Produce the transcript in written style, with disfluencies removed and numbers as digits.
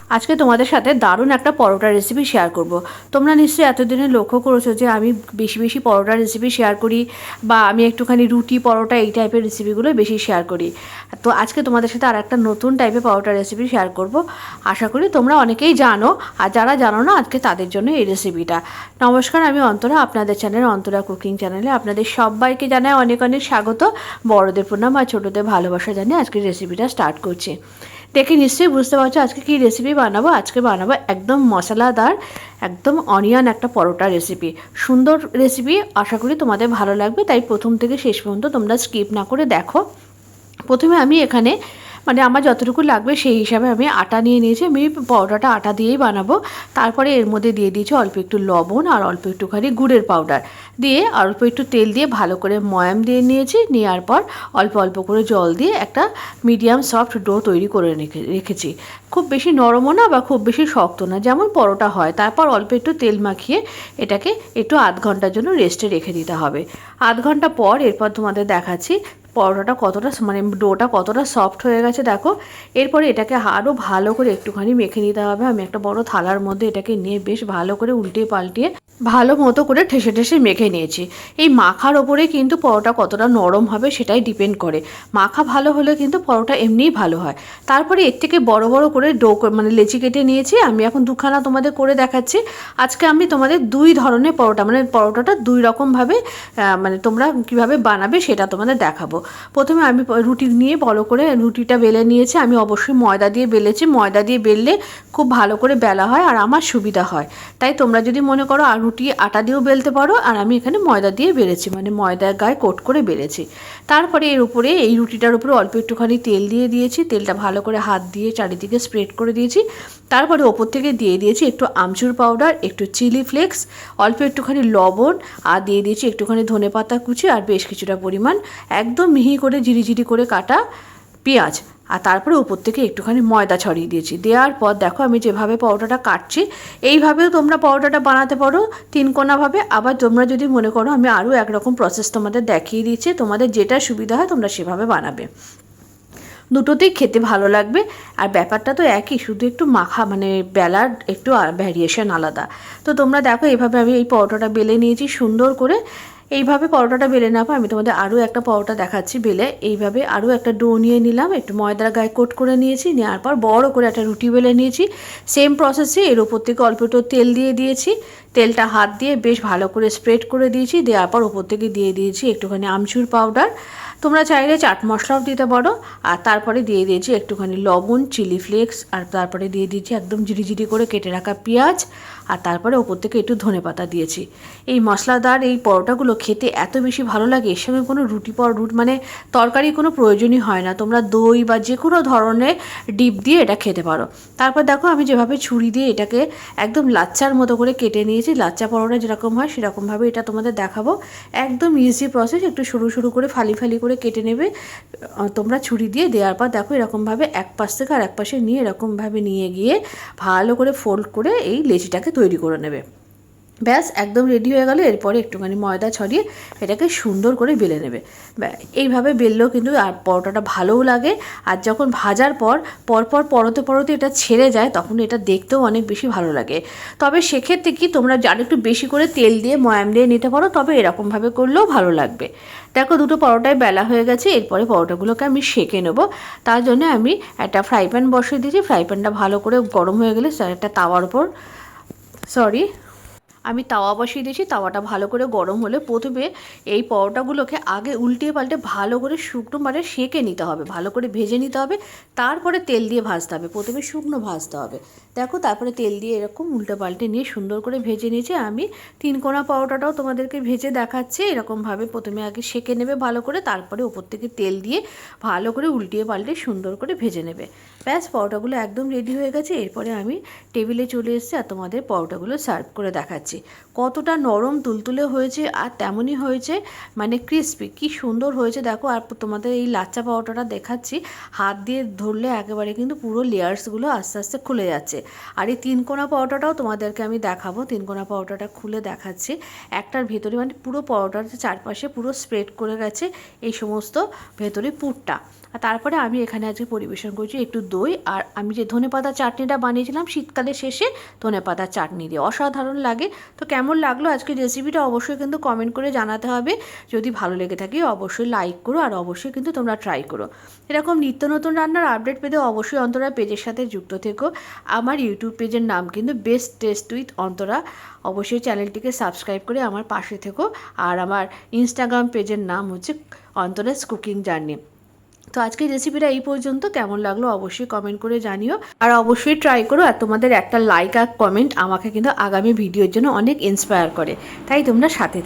আজকে তোমাদের সাথে দারুণ একটা পরোটা রেসিপি শেয়ার করব। তোমরা নিশ্চয়ই এতদিনে লক্ষ্য করেছো যে আমি বেশি বেশি পরোটা রেসিপি শেয়ার করি, বা আমি একটুখানি রুটি পরোটা এই টাইপের রেসিপিগুলো বেশি শেয়ার করি। তো আজকে তোমাদের সাথে আর একটা নতুন টাইপের পরোটা রেসিপি শেয়ার করব। আশা করি তোমরা অনেকেই জানো, আর যারা জানো না আজকে তাদের জন্য এই রেসিপিটা। নমস্কার, আমি অন্তরা, আপনাদের চ্যানেল অন্তরা কুকিং চ্যানেলে আপনাদের সবাইকে জানাই অনেক অনেক স্বাগত। বড়দের প্রণাম আর ছোটোদের ভালোবাসা জানিয়ে আজকে রেসিপিটা স্টার্ট করছি। দেখে নিশ্চয়ই বুঝতে পারছো আজকে কী রেসিপি বানাবো। আজকে বানাবো একদম মশলাদার, একদম অনিয়ন একটা পরোটা রেসিপি। সুন্দর রেসিপি, আশা করি তোমাদের ভালো লাগবে, তাই প্রথম থেকে শেষ পর্যন্ত তোমরা স্কিপ না করে দেখো। প্রথমে আমি এখানে আমার যতটুকু লাগবে সেই হিসাবে আমি আটা নিয়ে নিয়েছি। আমি পরোটাটা আটা দিয়েই বানাবো। তারপরে এর মধ্যে দিয়ে দিয়েছি অল্প একটু লবণ আর অল্প একটুখানি গুড়ের পাউডার দিয়ে, অল্প একটু তেল দিয়ে ভালো করে ময়াম দিয়ে নিয়েছি। নেওয়ার পর অল্প অল্প করে জল দিয়ে একটা মিডিয়াম সফট ডো তৈরি করে রেখেছি। খুব বেশি নরমও না বা খুব বেশি শক্ত না, যেমন পরোটা হয়। তারপর অল্প একটু তেল মাখিয়ে এটাকে একটু আধ ঘন্টার জন্য রেস্টে রেখে দিতে হবে। আধ ঘন্টা পর এরপর তোমাদের দেখাচ্ছি পরোটাটা কতটা ডোটা কতটা সফট হয়ে গেছে দেখো। এরপরে এটাকে আরও ভালো করে একটুখানি মেখে নিতে হবে। আমি একটা বড় থালার মধ্যে এটাকে নিয়ে বেশ ভালো করে উল্টিয়ে পাল্টিয়ে ভালো মতো করে ঠেসে ঠেসে মেখে নিয়েছি। এই মাখার ওপরে কিন্তু পরোটা কতটা নরম হবে সেটাই ডিপেন্ড করে। মাখা ভালো হলে কিন্তু পরোটা এমনিই ভালো হয়। তারপরে এর থেকে বড় বড় করে ডো লেচি কেটে নিয়েছি। আমি এখন দুখানা তোমাদের করে দেখাচ্ছি। আজকে আমি তোমাদের দুই ধরনের পরোটা, পরোটাটা দুই রকমভাবে তোমরা কীভাবে বানাবে সেটা তোমাদের দেখাবো। প্রথমে আমি রুটি নিয়ে বড় করে রুটিটা বেলে নিয়েছি। আমি অবশ্যই ময়দা দিয়ে বেলেছি। ময়দা দিয়ে বেললে খুব ভালো করে বেলা হয় আর আমার সুবিধা হয়। তাই তোমরা যদি মনে করো আর রুটি আটা দিয়েও বেলতে পারো, আর আমি এখানে ময়দা দিয়ে বেলেছি, ময়দার গায়ে কোট করে বেলেছি। তারপরে এর উপরে এই রুটিটার উপরে অল্প একটুখানি তেল দিয়ে দিয়েছি। তেলটা ভালো করে হাত দিয়ে চারিদিকে স্প্রেড করে দিয়েছি। তারপরে ওপর থেকে দিয়ে দিয়েছি একটু আমচুর পাউডার, একটু চিলি ফ্লেক্স, অল্প একটুখানি লবণ, আর দিয়ে দিয়েছি একটুখানি ধনেপাতা কুচি, আর বেশ কিছুটা পরিমাণ একদম মিহি করে ঝিরিঝিরি করে কাটা পেঁয়াজ। আর তারপরে উপর থেকে একটুখানি ময়দা ছড়িয়ে দিয়েছি। দেওয়ার পর দেখো আমি যেভাবে পরোটাটা কাটছি, এইভাবেও তোমরা পরোটাটা বানাতে পারো তিনকোনাভাবে। আবার তোমরা যদি মনে করো আমি আরও একরকম প্রসেস তোমাদের দেখিয়ে দিচ্ছি, তোমাদের যেটা সুবিধা হয় তোমরা সেভাবে বানাবে। দুটোতেই খেতে ভালো লাগবে। আর ব্যাপারটা তো একই, শুধু একটু মাখা বেলার একটু ভ্যারিয়েশন আলাদা। তো তোমরা দেখো এইভাবে আমি এই পরোটাটা বেলে নিয়েছি সুন্দর করে। এইভাবে পরোটাটা বেলে নেওয়ার পর আমি তোমাদের আরও একটা পরোটা দেখাচ্ছি বেলে। এইভাবে আরও একটা ডো নিয়ে নিলাম, একটু ময়দার গায়ে কোট করে নিয়েছি। নেওয়ার পর বড় করে একটা রুটি বেলে নিয়েছি। সেম প্রসেসে এর ওপর থেকে অল্প একটু তেল দিয়ে দিয়েছি। তেলটা হাত দিয়ে বেশ ভালো করে স্প্রেড করে দিয়েছি। দেওয়ার পর ওপর থেকে দিয়ে দিয়েছি একটুখানি আমচুর পাউডার। তোমরা চাইলে চাট মশলাও দিতে পারো। আর তারপরে দিয়ে দিয়েছি একটুখানি লবণ, চিলি ফ্লেক্স, আর তারপরে দিয়ে দিয়েছি একদম ঝিরিঝিরি করে কেটে রাখা পেঁয়াজ। আর তারপরে ওপর থেকে একটু ধনেপাতা দিয়েছি। এই মশলাদার এই পরোটাগুলো খেতে এত বেশি ভালো লাগে, এর সঙ্গে কোনো রুটি তরকারি কোনো প্রয়োজনই হয় না। তোমরা দই বা যে কোনো ধরনের ডিপ দিয়ে এটা খেতে পারো। তারপর দেখো আমি যেভাবে ছুরি দিয়ে এটাকে একদম লাচ্চার মতো করে কেটে নিয়েছি। লাচ্চা পরোটা যেরকম হয় সেরকমভাবে এটা তোমাদের দেখাবো। একদম ইজি প্রসেস, একটু সরু সরু করে ফালি ফালি করে কেটে নেবে তোমরা ছুরি দিয়ে। দেওয়ার পর দেখো এরকমভাবে এক পাশ থেকে আর এক পাশে নিয়ে এরকমভাবে নিয়ে গিয়ে ভালো করে ফোল্ড করে এই লেচিটাকে তৈরি করে নেবে। ব্যাস একদম রেডি হয়ে গেল। এরপরে একটুখানি ময়দা ছড়িয়ে এটাকে সুন্দর করে বেলে নেবে। এইভাবে বেললেও কিন্তু আর পরোটাটা ভালোও লাগে। আর যখন ভাজার পর পরপর পরতে পরতে এটা ছেড়ে যায়, তখন এটা দেখতেও অনেক বেশি ভালো লাগে। তবে সেক্ষেত্রে কি তোমরা আর একটু বেশি করে তেল দিয়ে ময়াম দিয়ে নিতে পারো, তবে এরকমভাবে করলেও ভালো লাগবে। দেখো দুটো পরোটায় বেলা হয়ে গেছে। এরপরে পরোটাগুলোকে আমি সেঁকে নেবো। তার জন্য আমি একটা ফ্রাই প্যান বসিয়ে দিয়েছি। ফ্রাই প্যানটা ভালো করে গরম হয়ে গেলে একটা তাওয়ার উপর আমি তাওয়া বসিয়ে দিয়েছি। তাওয়াটা ভালো করে গরম হলে প্রথমে এই পরোটাগুলোকে আগে উল্টিয়ে পাল্টে ভালো করে শুকনো সেঁকে নিতে হবে, ভালো করে ভেজে নিতে হবে। তারপরে তেল দিয়ে ভাজতে হবে। প্রথমে শুকনো ভাজতে হবে। দেখো তারপরে তেল দিয়ে এরকম উল্টে পাল্টে নিয়ে সুন্দর করে ভেজে নিয়েছি। আমি তিনকোনা পরোটাটাও তোমাদেরকে ভেজে দেখাচ্ছি। এরকমভাবে প্রথমে আগে সেঁকে নেবে ভালো করে, তারপরে ওপর থেকে তেল দিয়ে ভালো করে উল্টিয়ে পাল্টে সুন্দর করে ভেজে নেবে। ব্যাস পরোটাগুলো একদম রেডি হয়ে গেছে। এরপরে আমি টেবিলে চলে এসেছি আর তোমাদের পরোটাগুলো সার্ভ করে দেখাচ্ছি। কতটা নরম তুলতুলে হয়েছে আর তেমনই হয়েছে ক্রিস্পি, কি সুন্দর হয়েছে দেখো। আর তোমাদের এই লাচ্চা পরোটাটা দেখাচ্ছি, হাত দিয়ে ধরলে একেবারে কিন্তু পুরো লেয়ার্সগুলো আস্তে আস্তে খুলে যাচ্ছে। আর এই তিনকোনা পরোটাটাও তোমাদেরকে আমি দেখাবো। তিনকোনা পরোটাটা খুলে দেখাচ্ছি। একটার ভেতরে পুরো পরোটার চারপাশে পুরো স্প্রেড করে গেছে এই সমস্ত ভেতরে পুরটা। আর তারপরে আমি এখানে আজকে পরিবেশন করছি একটু দই, আর আমি যে ধনেপাতা চাটনিটা বানিয়েছিলাম শীতকালের শেষে ধনেপাতার চাটনি দিয়ে, অসাধারণ লাগে। তো কেমন লাগলো আজকের রেসিপিটা অবশ্যই কিন্তু কমেন্ট করে জানাতে হবে। যদি ভালো লেগে থাকে অবশ্যই লাইক করো, আর অবশ্যই কিন্তু তোমরা ট্রাই করো। এরকম নিত্য নতুন রান্নার আপডেট পেতে অবশ্যই অন্তরা পেজের সাথে যুক্ত থেকো। আমার ইউটিউব পেজের নাম কিন্তু বেস্ট টেস্ট উইথ অন্তরা। অবশ্যই চ্যানেলটিকে সাবস্ক্রাইব করে আমার পাশে থেকো। আর আমার ইনস্টাগ্রাম পেজের নাম হচ্ছে অন্তরাস কুকিং জার্নি। তো আজকের রেসিপিটা এই পর্যন্ত। কেমন লাগলো অবশ্যই কমেন্ট করে জানিও, আর অবশ্যই ট্রাই করো। আর তোমাদের একটা লাইক আর কমেন্ট আমাকে কিন্তু আগামী ভিডিওর জন্য অনেক ইন্সপায়ার করে, তাই তোমরা সাথে থেকো।